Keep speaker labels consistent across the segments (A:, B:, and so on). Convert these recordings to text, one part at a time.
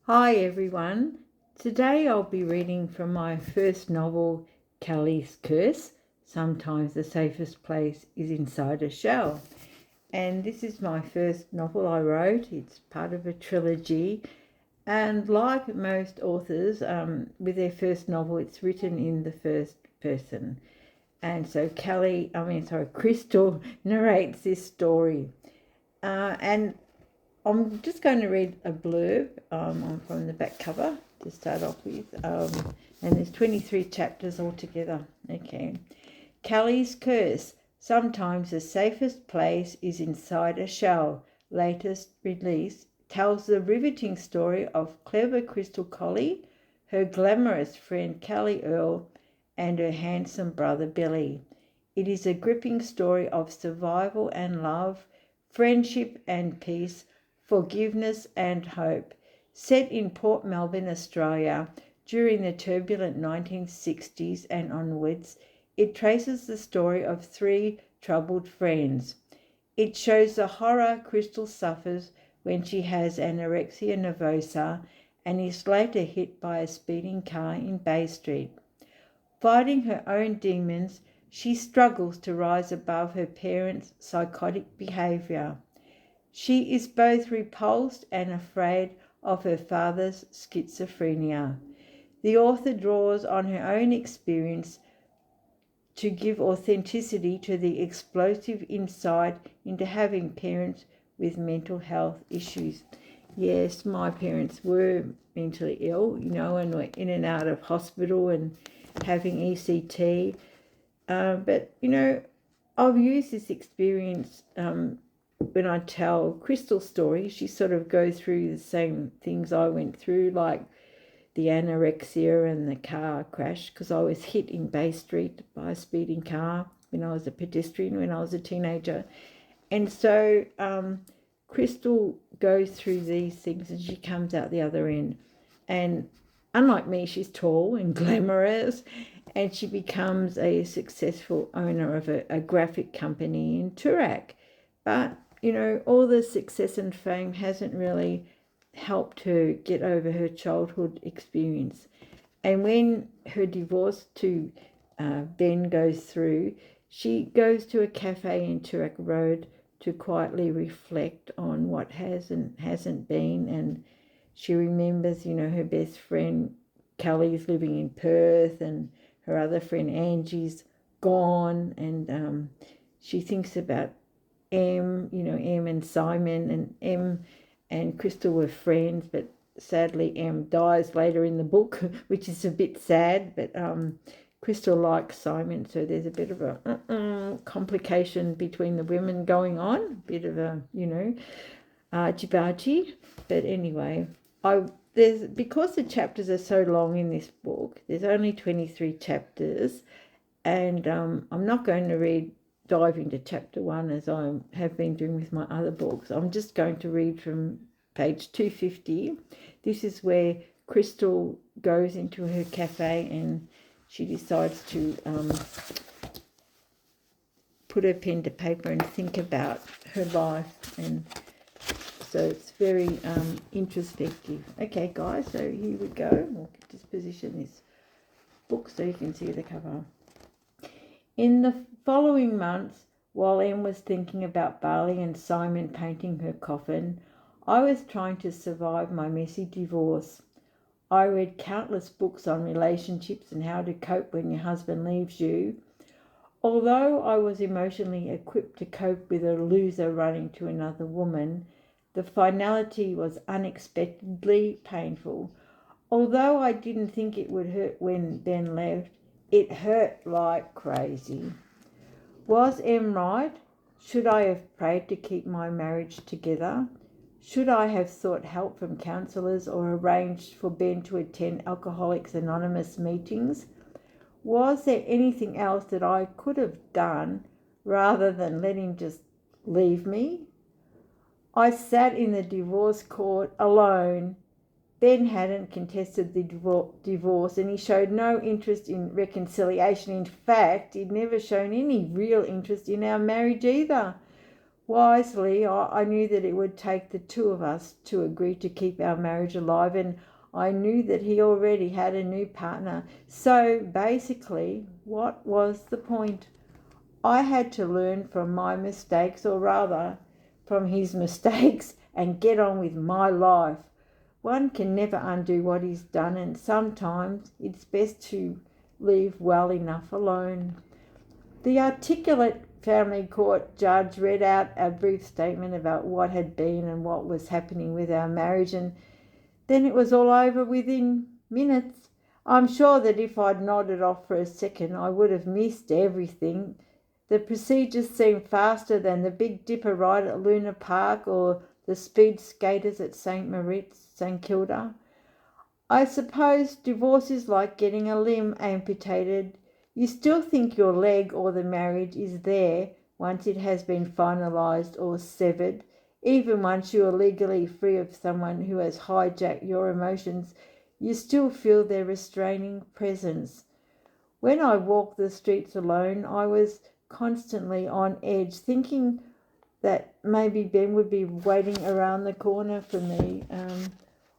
A: Hi everyone. Today I'll be reading from my first novel, Kelly's Curse. Sometimes the safest place is inside a shell. And this is my first novel I wrote. It's part of a trilogy. And like most authors, with their first novel, it's written in the first person. And so Crystal narrates this story. And I'm just going to read a blurb from the back cover to start off with. And there's 23 chapters altogether. Okay. Kelly's Curse. Sometimes the safest place is inside a shell. Latest release tells the riveting story of clever Crystal Collie, her glamorous friend Kelly Earl, and her handsome brother Billy. It is a gripping story of survival and love, friendship and peace, forgiveness and hope. Set in Port Melbourne, Australia, during the turbulent 1960s and onwards, it traces the story of three troubled friends. It shows the horror Crystal suffers when she has anorexia nervosa and is later hit by a speeding car in Bay Street. Fighting her own demons, she struggles to rise above her parents' psychotic behaviour. She is both repulsed and afraid of her father's schizophrenia. The author draws on her own experience to give authenticity to the explosive insight into having parents with mental health issues. Yes, my parents were mentally ill, and were in and out of hospital and having ECT. But I've used this experience when I tell Crystal's story. She sort of goes through the same things I went through, like the anorexia and the car crash, because I was hit in Bay Street by a speeding car when I was a pedestrian, when I was a teenager. And so Crystal goes through these things and she comes out the other end. And unlike me, she's tall and glamorous, and she becomes a successful owner of a graphic company in Toorak. But, all the success and fame hasn't really helped her get over her childhood experience. And when her divorce to Ben goes through, she goes to a cafe in Toorak Road to quietly reflect on what has and hasn't been. And she remembers, her best friend Kelly's living in Perth and her other friend Angie's gone. And she thinks about Em and Simon, and Em and Crystal were friends, but sadly Em dies later in the book, which is a bit sad. But Crystal likes Simon, so there's a bit of a complication between the women going on, bit of a argy-bargy. But anyway, because the chapters are so long in this book, there's only 23 chapters, and I'm not going to dive into chapter 1 as I have been doing with my other books. I'm just going to read from page 250. This is where Crystal goes into her cafe and she decides to put her pen to paper and think about her life. And so it's very introspective. Okay, guys, so here we go. We'll just position this book so you can see the cover. In the following months, while Em was thinking about Barley and Simon painting her coffin, I was trying to survive my messy divorce. I read countless books on relationships and how to cope when your husband leaves you. Although I was emotionally equipped to cope with a loser running to another woman, the finality was unexpectedly painful. Although I didn't think it would hurt when Ben left, it hurt like crazy. Was Em right? Should I have prayed to keep my marriage together? Should I have sought help from counsellors or arranged for Ben to attend Alcoholics Anonymous meetings? Was there anything else that I could have done rather than let him just leave me? I sat in the divorce court alone. Ben hadn't contested the divorce and he showed no interest in reconciliation. In fact, he'd never shown any real interest in our marriage either. Wisely, I knew that it would take the two of us to agree to keep our marriage alive, and I knew that he already had a new partner. So basically, what was the point? I had to learn from my mistakes, or rather, from his mistakes, and get on with my life. One can never undo what he's done, and sometimes it's best to leave well enough alone. The articulate family court judge read out a brief statement about what had been and what was happening with our marriage, and then it was all over within minutes. I'm sure that if I'd nodded off for a second, I would have missed everything. The procedures seemed faster than the Big Dipper ride at Luna Park or the speed skaters at St. Moritz, St. Kilda. I suppose divorce is like getting a limb amputated. You still think your leg or the marriage is there once it has been finalised or severed. Even once you are legally free of someone who has hijacked your emotions, you still feel their restraining presence. When I walked the streets alone, I was constantly on edge, thinking that maybe Ben would be waiting around the corner for me,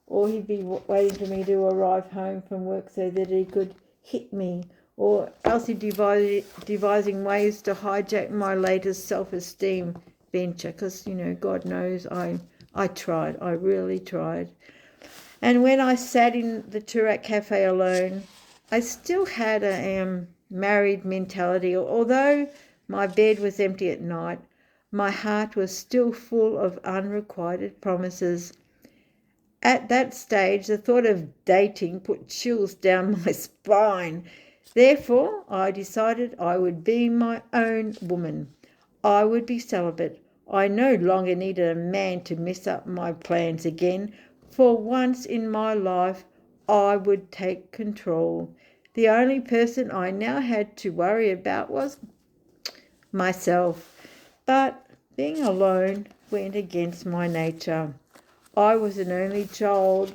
A: or he'd be waiting for me to arrive home from work so that he could hit me, or else he'd devising ways to hijack my latest self-esteem venture, because, God knows I tried. I really tried. And when I sat in the Turak Cafe alone, I still had a married mentality. Although my bed was empty at night, my heart was still full of unrequited promises. At that stage, the thought of dating put chills down my spine. Therefore, I decided I would be my own woman. I would be celibate. I no longer needed a man to mess up my plans again. For once in my life, I would take control. The only person I now had to worry about was myself. But being alone went against my nature. I was an only child,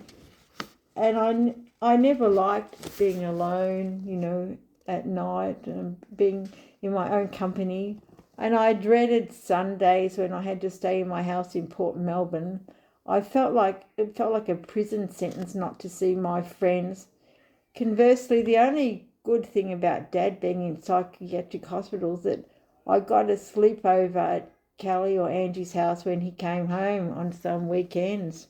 A: and I never liked being alone, at night and being in my own company. And I dreaded Sundays when I had to stay in my house in Port Melbourne. It felt like a prison sentence not to see my friends. Conversely, the only good thing about Dad being in psychiatric hospital is that I got a sleepover at Kelly or Angie's house when he came home on some weekends.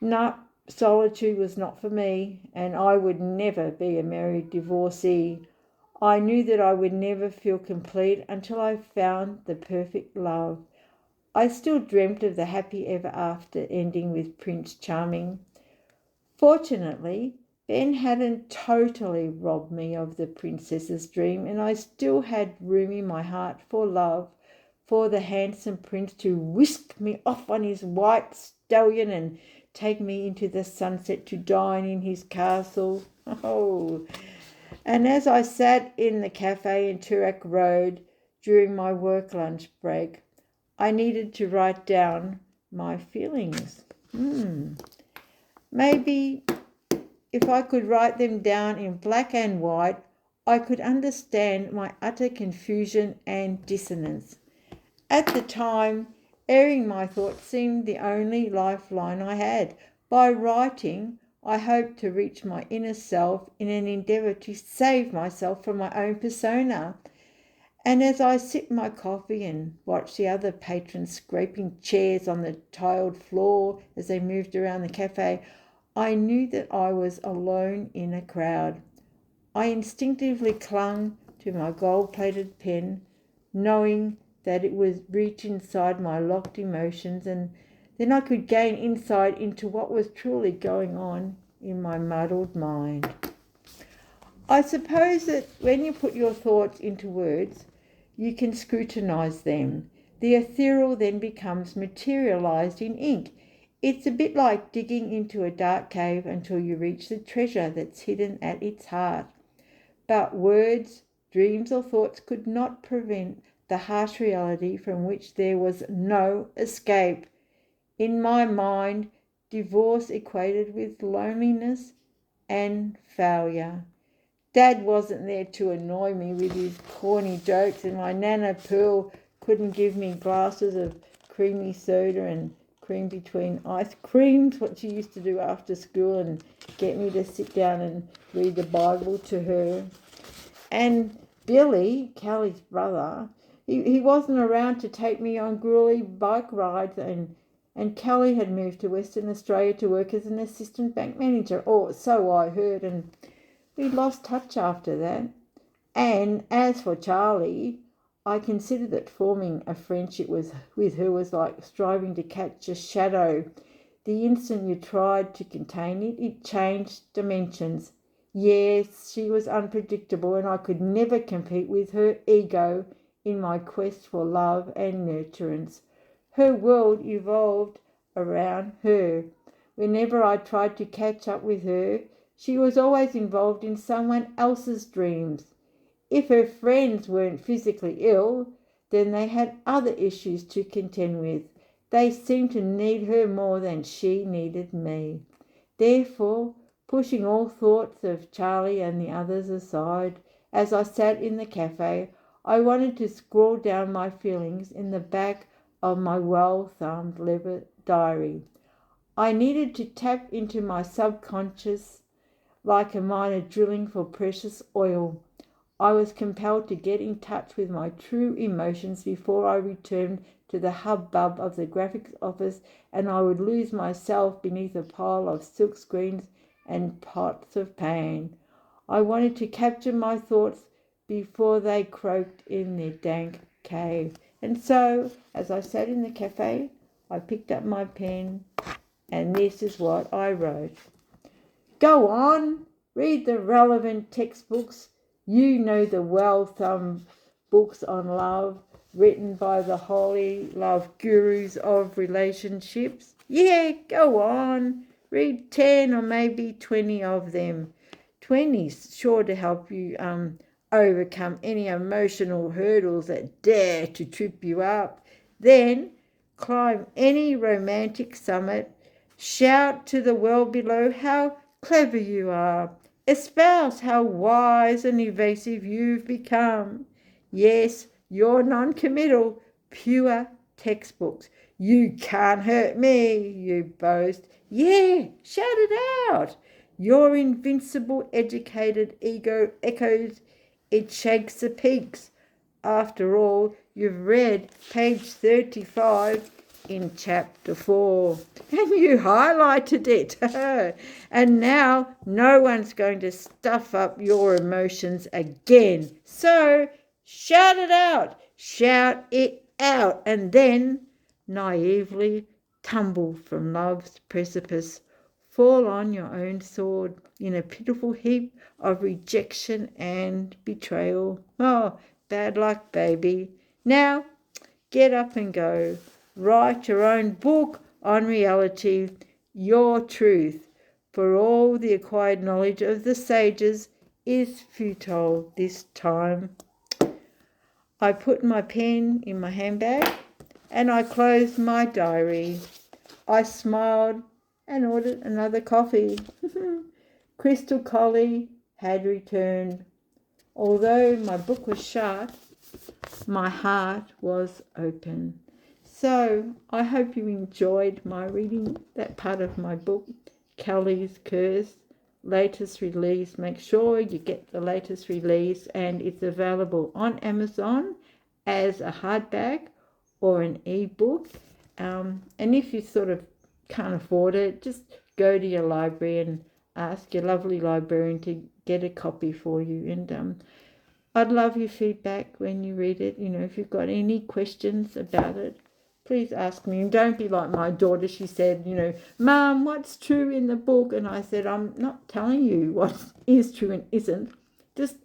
A: No, solitude was not for me, and I would never be a married divorcee. I knew that I would never feel complete until I found the perfect love. I still dreamt of the happy ever after ending with Prince Charming. Fortunately, Ben hadn't totally robbed me of the princess's dream, and I still had room in my heart for love, for the handsome prince to whisk me off on his white stallion and take me into the sunset to dine in his castle. Oh! And as I sat in the cafe in Turak Road during my work lunch break, I needed to write down my feelings. Maybe if I could write them down in black and white, I could understand my utter confusion and dissonance. At the time, airing my thoughts seemed the only lifeline I had. By writing, I hoped to reach my inner self in an endeavour to save myself from my own persona. And as I sipped my coffee and watched the other patrons scraping chairs on the tiled floor as they moved around the cafe, I knew that I was alone in a crowd. I instinctively clung to my gold-plated pen, knowing that it would reach inside my locked emotions, and then I could gain insight into what was truly going on in my muddled mind. I suppose that when you put your thoughts into words, you can scrutinize them. The ethereal then becomes materialized in ink. It's a bit like digging into a dark cave until you reach the treasure that's hidden at its heart. But words, dreams, or thoughts could not prevent the harsh reality from which there was no escape. In my mind, divorce equated with loneliness and failure. Dad wasn't there to annoy me with his corny jokes, and my Nana Pearl couldn't give me glasses of creamy soda and cream between ice creams, what she used to do after school, and get me to sit down and read the Bible to her. And Billy, Kelly's brother, he wasn't around to take me on grueling bike rides, and Kelly had moved to Western Australia to work as an assistant bank manager, or so I heard, and we lost touch after that. And as for Charlie, I considered that forming a friendship with her was like striving to catch a shadow. The instant you tried to contain it, it changed dimensions. Yes, she was unpredictable, and I could never compete with her ego in my quest for love and nurturance. Her world evolved around her. Whenever I tried to catch up with her, she was always involved in someone else's dreams. If her friends weren't physically ill, then they had other issues to contend with. They seemed to need her more than she needed me. Therefore, pushing all thoughts of Charlie and the others aside, as I sat in the cafe, I wanted to scrawl down my feelings in the back of my well-thumbed leather diary. I needed to tap into my subconscious like a miner drilling for precious oil. I was compelled to get in touch with my true emotions before I returned to the hubbub of the graphics office, and I would lose myself beneath a pile of silk screens and pots of pain. I wanted to capture my thoughts before they croaked in their dank cave. And so, as I sat in the cafe, I picked up my pen, and this is what I wrote. Go on, read the relevant textbooks. You know the well-thumbed books on love, written by the holy love gurus of relationships. Yeah, go on. Read 10 or maybe 20 of them. 20's sure to help you overcome any emotional hurdles that dare to trip you up. Then climb any romantic summit. Shout to the world below how clever you are. Espouse how wise and evasive you've become. Yes, you're non-committal, pure textbooks. You can't hurt me, you boast. Yeah, shout it out. Your invincible, educated ego echoes. It shakes the peaks. After all, you've read page 35 in chapter 4, and you highlighted it. And now no one's going to stuff up your emotions again. So shout it out, and then naively tumble from love's precipice. Fall on your own sword in a pitiful heap of rejection and betrayal. Oh, bad luck, baby. Now, get up and go. Write your own book on reality, your truth. For all the acquired knowledge of the sages is futile this time. I put my pen in my handbag and I closed my diary. I smiled and ordered another coffee. Crystal Collie had returned. Although my book was shut, my heart was open. So I hope you enjoyed my reading that part of my book, Kelly's Curse, latest release. Make sure you get the latest release, and it's available on Amazon as a hardback or an ebook. And if you sort of can't afford it, just go to your library and ask your lovely librarian to get a copy for you. And I'd love your feedback when you read it. If you've got any questions about it, please ask me. And don't be like my daughter. She said, Mum, what's true in the book? And I said, I'm not telling you what is true and isn't. Just,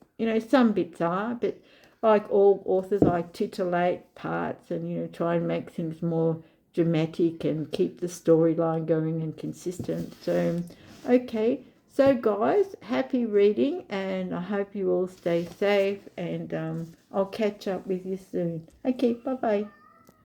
A: some bits are, but like all authors, I titillate parts and, try and make things more dramatic and keep the storyline going and consistent. So, okay. So, guys, happy reading, and I hope you all stay safe, and I'll catch up with you soon. Okay, bye-bye.